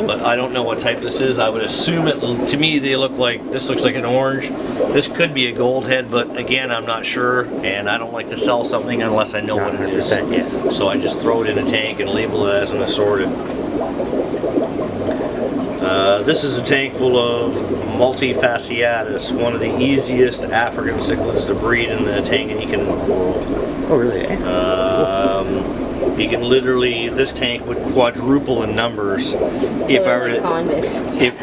But I don't know what type this is. I would assume to me they look like, this looks like an orange. This could be a gold head, but again, I'm not sure, and I don't like to sell something unless I know what it is. 100%, yeah. So I just throw it in a tank and label it as an assorted. This is a tank full of multifasciatus, one of the easiest African cichlids to breed in the Tanganyika world. Oh, really? You can literally, this tank would quadruple in numbers if I were to,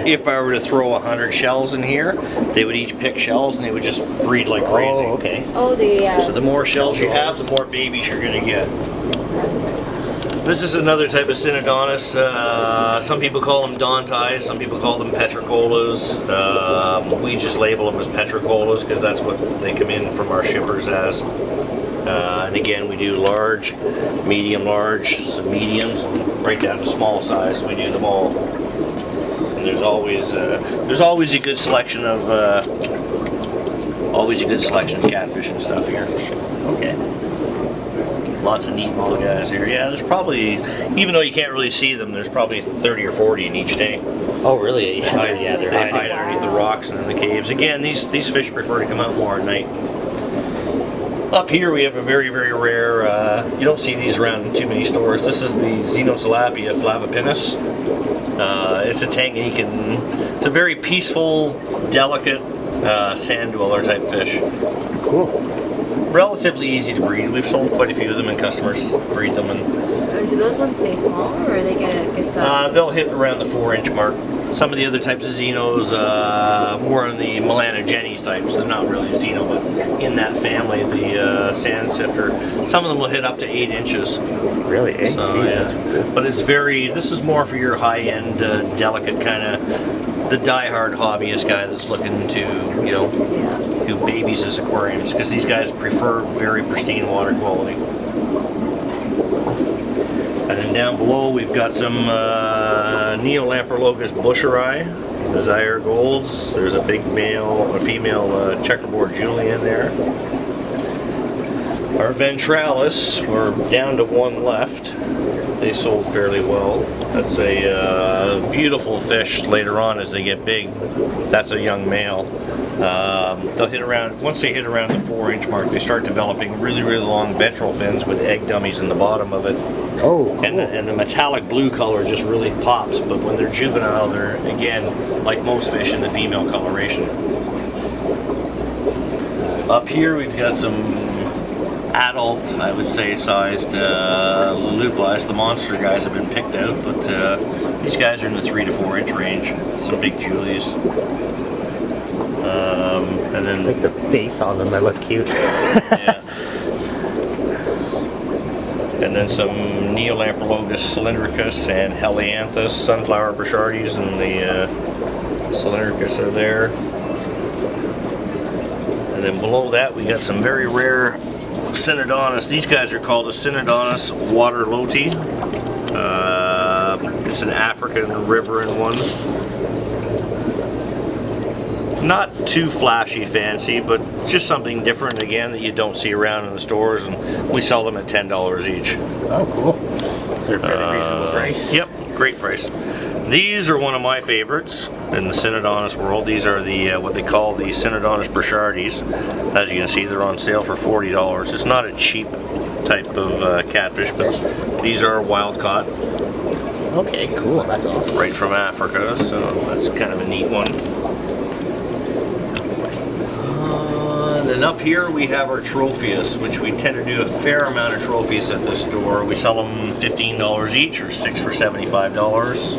if I were to throw 100 shells in here. They would each pick shells and they would just breed like crazy. Oh, okay. Oh, So the more shells you have, the more babies you're going to get. This is another type of Synodontis. Some people call them Dontais, some people call them Petricolas. We just label them as Petricolas because that's what they come in from our shippers as. And again, we do large, medium, large, some mediums, right down to small size. We do them all. And there's always a good selection of catfish and stuff here. Okay. Lots of neat little guys here. Yeah, there's probably, even though you can't really see them, there's probably 30 or 40 in each tank. Oh, really? Yeah, Yeah, they're they hiding. hide underneath the rocks and in the caves. Again, these fish prefer to come out more at night. Up here we have a very, very rare, you don't see these around in too many stores. This is the Xenotilapia flavipinus. It's a Tanganyikan, it's a very peaceful, delicate sand dweller type fish. Cool. Relatively easy to breed. We've sold quite a few of them and customers breed them. And do those ones stay smaller or they get a good size? they'll hit around the 4-inch mark. Some of the other types of Xenos, more on the Melanogenes types. They're not really Xeno, but in that family, the sand sifter. Some of them will hit up to 8 inches. Really? Eh? So, Jeez, yeah. that's cool. But it's very, this is more for your high-end, delicate kind of, the die-hard hobbyist guy that's looking to, you know, do babies as aquariums, because these guys prefer very pristine water quality. And then down below we've got some Neolamprologus busheri, Desire Golds. There's a big male, a female checkerboard Julie in there. Our Ventralis, we're down to one left. They sold fairly well. That's a beautiful fish later on as they get big. That's a young male. They'll hit around, once they hit around the 4-inch mark, they start developing really, really long ventral fins with egg dummies in the bottom of it. Oh, cool. And the metallic blue color just really pops, but when they're juvenile, they're, again, like most fish, in the female coloration. Up here we've got some adult, I would say, sized Luluplies. The monster guys have been picked out, but these guys are in the 3 to 4 inch range. Some big Julies. And then, Like the face on them, they look cute. yeah. And then some Neolamprologus cylindricus and Helianthus, sunflower brochardes, and the cylindricus are there. And then below that we got some very rare Synodontis. These guys are called a Synodontis waterloti. It's an African riverine one. Not too flashy fancy, but just something different again that you don't see around in the stores, and we sell them at $10 each. Oh, cool. So they're fairly reasonable price. Yep, great price. These are one of my favorites in the Synodontis world. These are the what they call the Synodontis brochardes. As you can see, they're on sale for $40. It's not a cheap type of catfish, but these are wild caught. Okay, cool. That's awesome. Right from Africa, so that's kind of a neat one. And then up here we have our Tropheus, which we tend to do a fair amount of Tropheus at this store. We sell them $15 each, or 6 for $75.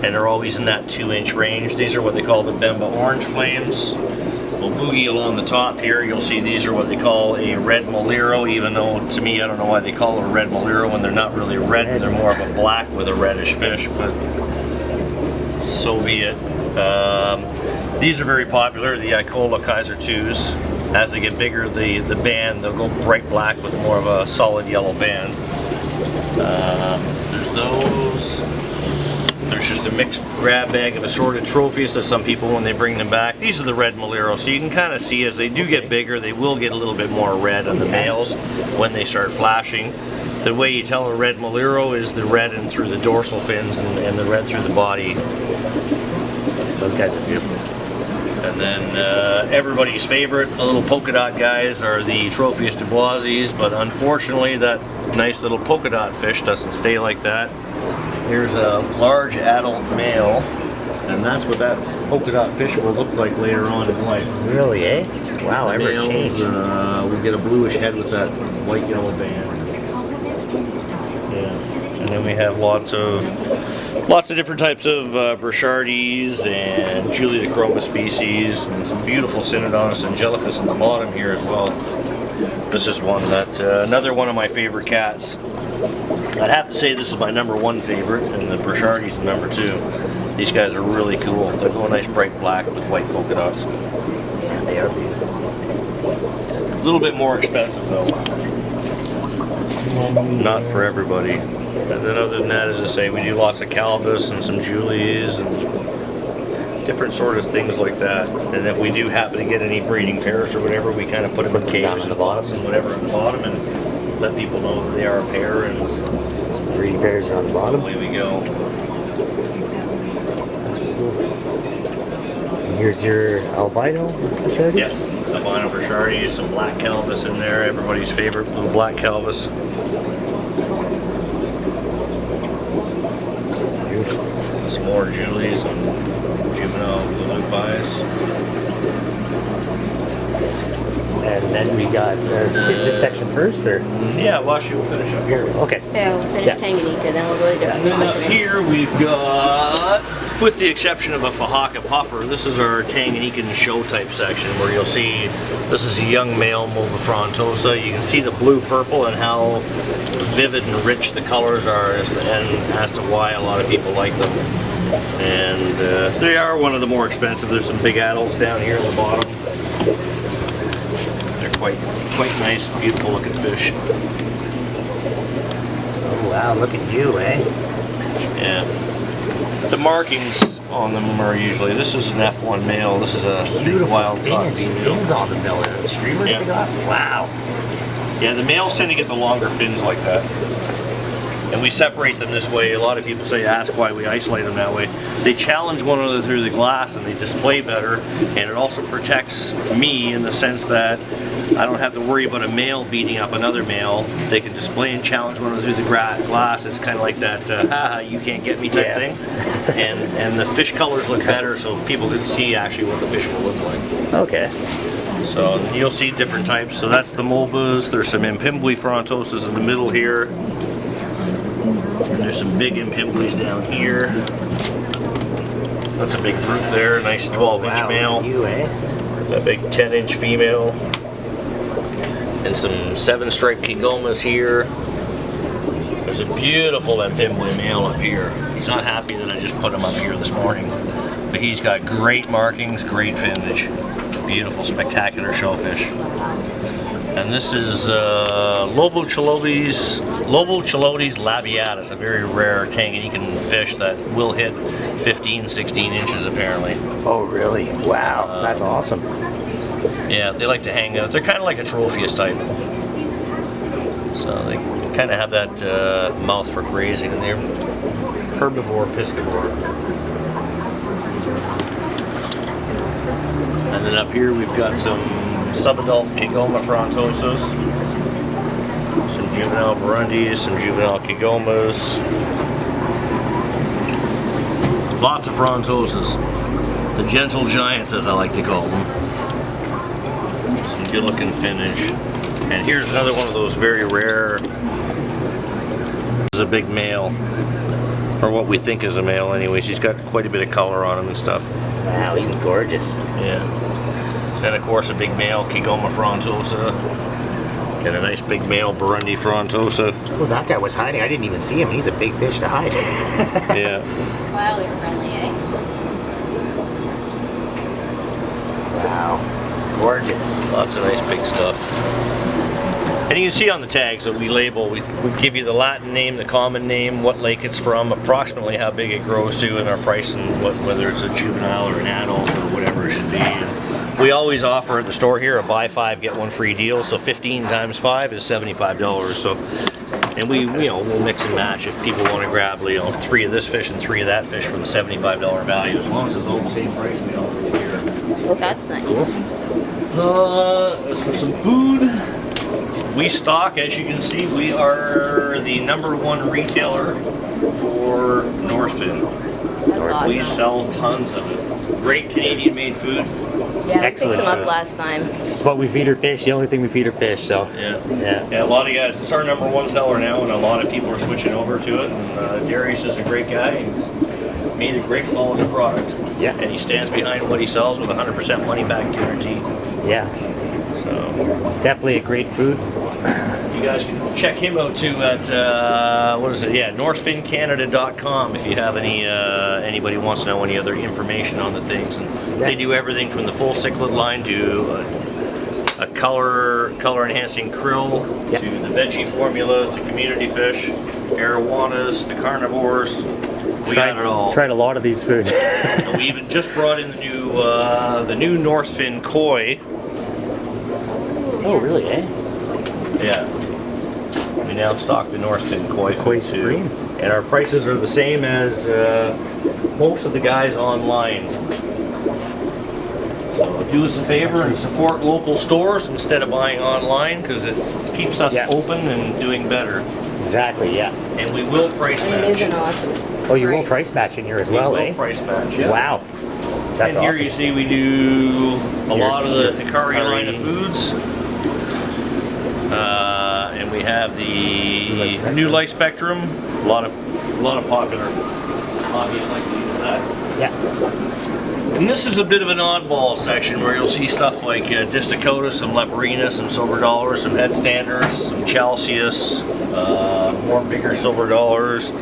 And they're always in that 2-inch range. These are what they call the Bemba Orange Flames. We'll boogie along the top here. You'll see these are what they call a red Moliro, even though to me I don't know why they call it a red Moliro when they're not really red. They're more of a black with a reddish fish, but so be it. These are very popular, the AQUA Kaiser 2s. As they get bigger, the band, they'll go bright black with more of a solid yellow band. There's those. There's just a mixed grab bag of assorted trophies that some people, when they bring them back, these are the red Moliro, so you can kind of see as they do get bigger, they will get a little bit more red on the males when they start flashing. The way you tell a red Moliro is the red in through the dorsal fins and the red through the body. Those guys are beautiful. And then everybody's favorite, the little polka dot guys, are the Tropheus duboises, but unfortunately that nice little polka dot fish doesn't stay like that. Here's a large adult male, and that's what that polka dot fish will look like later on in life. Really, eh? Wow, ever Males, changed. we get a bluish head with that white-yellow band. Yeah, and then we have lots of different types of Burchardes and Juliochroma species, and some beautiful Synodontis angelicus on the bottom here as well. This is one that another one of my favorite cats. I'd have to say this is my #1 favorite, and the Burchardes is #2. These guys are really cool. They're a nice bright black with white polka dots. Yeah, they are beautiful. A little bit more expensive though. Not for everybody. And then other than that, as I say, we do lots of Calvus and some Julies and different sort of things like that. And if we do happen to get any breeding pairs or whatever, we kind of put them in cages and bottles and whatever at the bottom and let people know that they are a pair, and So the breeding pairs are on the bottom. away we go. And here's your albino Burchardes. Yes, albino Burchardes, some black Calvus in there, everybody's favorite blue black Calvus. Beautiful. Some more Julies and juvenile blue pies. And then we got this section first, or? Yeah, well, actually, we'll finish up here. Okay. Yeah, we'll finish Yeah. Tanganyika, then we'll go to And then up here we've got, with the exception of a Fahaka puffer, this is our Tanganyikan show type section where you'll see this is a young male Mulva Frontosa. You can see the blue purple and how vivid and rich the colors are, and as to why a lot of people like them. And they are one of the more expensive. There's some big adults down here at the bottom. They're quite nice, beautiful looking fish. Oh wow, look at you, eh? Yeah. The markings on them are usually, this is an F1 male, this is a Beautiful wild caught female. fins on the belly. The streamers Yeah. they got. Wow. Yeah, the males tend to get the longer fins like that. And we separate them this way. A lot of people ask why we isolate them that way. They challenge one another through the glass and they display better, and it also protects me in the sense that I don't have to worry about a male beating up another male. They can display and challenge one another through the glass. It's kind of like that, haha, you can't get me type thing. And the fish colors look better so people can see actually what the fish will look like. Okay. So you'll see different types. So that's the Mulbas. There's some Impimbly Frontosas in the middle here. And there's some big Impimblies down here. That's a big group there, nice 12-inch Wow, male. look at you, eh? A big 10-inch female. And some 7-stripe Kigomas here. There's a beautiful Impimbly male up here. He's not happy that I just put him up here this morning. But he's got great markings, great finnage. Beautiful, spectacular shellfish. And this is Lobochilotes labiatus, a very rare Tanganyikan fish that will hit 15, 16 inches apparently. Oh really? Wow, that's awesome. Yeah, they like to hang out. They're kind of like a Tropheus type. So they kind of have that mouth for grazing, and they're herbivore, piscivore. And then up here we've got some subadult Kigoma Frontosas, some juvenile Burundis, some juvenile Kigomas. Lots of Frontosas. The gentle giants, as I like to call them. Some good looking finnage. And here's another one of those very rare. This is a big male, or what we think is a male anyways. He's got quite a bit of color on him and stuff. Wow, he's gorgeous. Yeah. And of course a big male Kigoma Frontosa. And a nice big male Burundi Frontosa. Oh, that guy was hiding. I didn't even see him. He's a big fish to hide. Yeah. Wildly friendly, eh? Wow, it's gorgeous. Lots of nice big stuff. And you can see on the tags that we label, we give you the Latin name, the common name, what lake it's from, approximately how big it grows to, and our price, and whether it's a juvenile or an adult or whatever it should be. And we always offer at the store here a buy 5 get 1 free deal, so 15 times 5 is $75. So, and we'll mix and match if people want to grab 3 of this fish and 3 of that fish for the $75 value, as long as it's all the same price we offer it here. That's nice. As for some food, we stock, as you can see, we are the #1 retailer for Northfin. That's awesome. We sell tons of it. Great Canadian-made food. Yeah, we Excellent picked them food. up last time. This is what we feed our fish. The only thing we feed our fish. So Yeah, a lot of guys. It's our #1 seller now, and a lot of people are switching over to it. And Darius is a great guy. And he's made a great quality product. Yeah. And he stands behind what he sells with a 100% money-back guarantee. yeah, So it's definitely a great food. you guys can check him out too at what is it? Yeah, northfincanada.com if you have any anybody wants to know any other information on the things. And they do everything from the full cichlid line to a color enhancing krill to the veggie formulas to community fish, arowanas, the carnivores. We got it all. Tried a lot of these foods. And we even just brought in the new Northfin koi. Oh, really? Eh? Yeah. We now stock the Northfin koi Koi food, too. Supreme. And our prices are the same as most of the guys online. So do us a favor and support local stores instead of buying online, because it keeps us open and doing better. Exactly. Yeah. And we will price And it is an match. awesome Oh, you will price match in here as well, We will eh? price match, yeah. Wow. That's and here awesome. you see we do a lot of the Hikari line of Hikari. foods. And we have the Spectrum. new light spectrum. A lot of popular hobbies like to use that. Yeah. And this is a bit of an oddball section where you'll see stuff like Discus, some Leporina, some silver dollars, some headstanders, some Chalceus, more bigger silver dollars,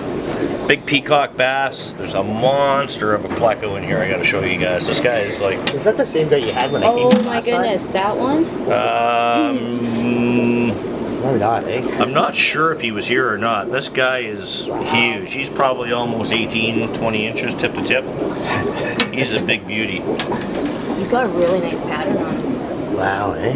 big peacock bass. There's a monster of a pleco in here. I got to show you guys. This guy is like. Is that the same guy you had when I came Oh last my goodness, that one? No, not, eh? I'm not sure if he was here or not. This guy is huge. He's probably almost 18, 20 inches tip to tip. He's a big beauty. You've got a really nice pattern on him. Wow, eh?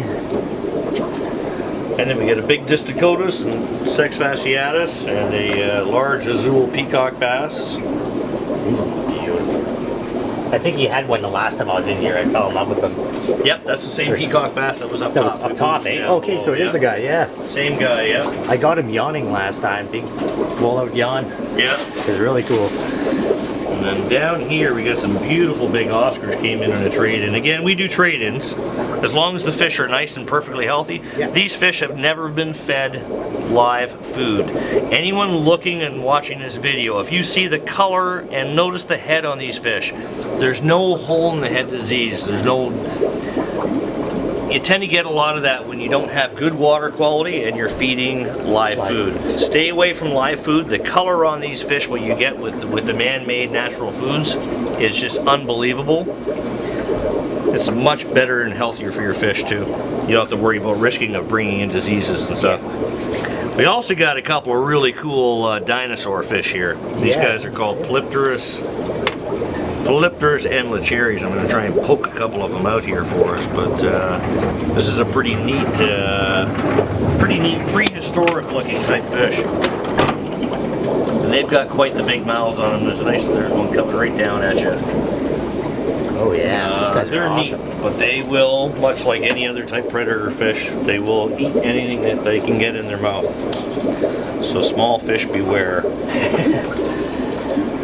And then we get a big Discus and Sex fasciatus and a large azul peacock bass. He's beautiful. I think he had one the last time I was in here. I fell in love with him. Yep, that's the same peacock bass that was up That top. was up top, eh? Yeah, Okay, so it is the guy, yeah. Same guy, yeah. I got him yawning last time. Big full-out yawn. Yeah. It was really cool. And then down here we got some beautiful big Oscars came in on a trade-in. Again, we do trade-ins. As long as the fish are nice and perfectly healthy. Yeah. These fish have never been fed live food. Anyone looking and watching this video, if you see the color and notice the head on these fish, there's no hole in the head disease. There's no... You tend to get a lot of that when you don't have good water quality and you're feeding live food. Stay away from live food. The color on these fish, what you get with the man-made natural foods, is just unbelievable. It's much better and healthier for your fish too. You don't have to worry about risking of bringing in diseases and stuff. We also got a couple of really cool dinosaur fish here. These guys are called Polypterus and Lecheries. I'm going to try and poke a couple of them out here for us, but this is a pretty neat prehistoric looking type fish. And they've got quite the big mouths on them. There's one coming right down at you. Oh yeah, these guys They're are awesome. neat, but they will, much like any other type predator fish, they will eat anything that they can get in their mouth. So small fish beware.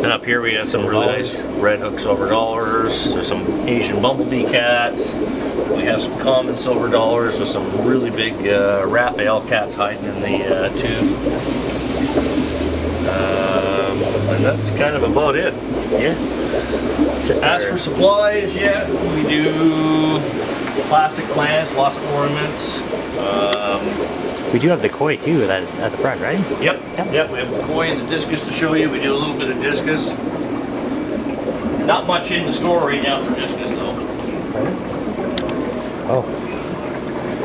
And up here we have some really nice red hook silver dollars. There's some Asian bumblebee cats. We have some common silver dollars with some really big Raphael cats hiding in the tube. And that's kind of about it. Yeah. Just As for supplies, yeah, we do plastic plants, lots of ornaments. we do have the koi too at the front, right? Yep, we have the koi and the discus to show you. We do a little bit of discus. Not much in the store right now for discus though. Oh,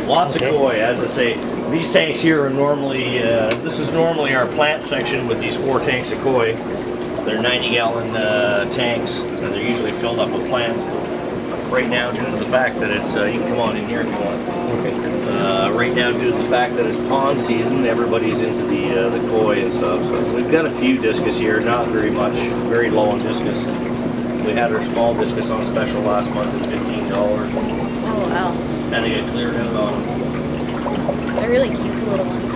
Lots of koi, as I say. These tanks here are normally, this is normally our plant section with these 4 tanks of koi. They're 90-gallon tanks, and they're usually filled up with plants. Right now, due to the fact that it's, you can come on in here if you want. Right now, due to the fact that it's pond season, everybody's into the koi and stuff. So we've got a few discus here, not very much, very low on discus. We had our small discus on special last month at $15. Oh wow. Had to get cleared out on them. They're really cute little ones.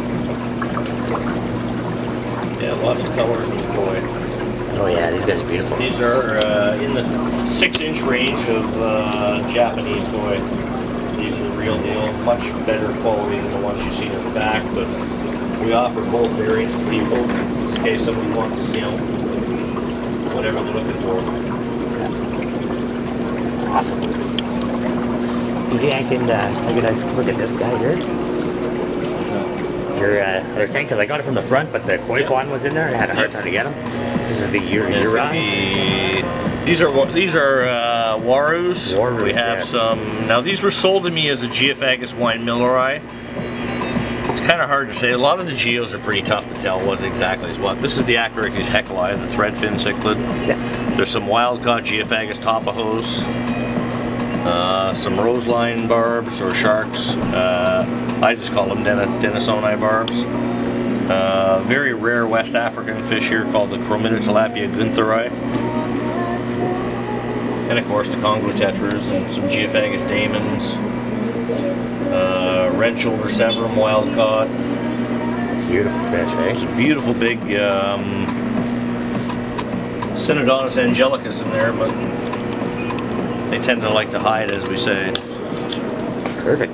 Yeah, lots of colors in the koi. Oh yeah, these guys are beautiful. These are in the 6-inch range of Japanese koi. These are the real deal, much better quality than the ones you see in the back, but we offer both variants to people in case somebody wants, you know, whatever they're looking for. Awesome. You think I can look at this guy here? Your other tank, because I got it from the front, but the koi pond was in there and I had a hard time to get him. This is the These are warus. Warus, we have yes. some. Now these were sold to me as a Geophagus wine milleri. It's kind of hard to say. A lot of the geos are pretty tough to tell what exactly is what. This is the Aquarius heckelii, the threadfin cichlid. Yeah. There's some wild caught Geophagus topahos. Some roseline barbs or sharks. I just call them Denisoni barbs. Very rare West African fish here called the Chromidotilapia guntheri. And of course the Congo tetras and some Geophagus daemons. Red shoulder severum wild caught. Beautiful fish, eh? There's a beautiful big Synodontis angelicus in there, but they tend to like to hide, as we say. Perfect.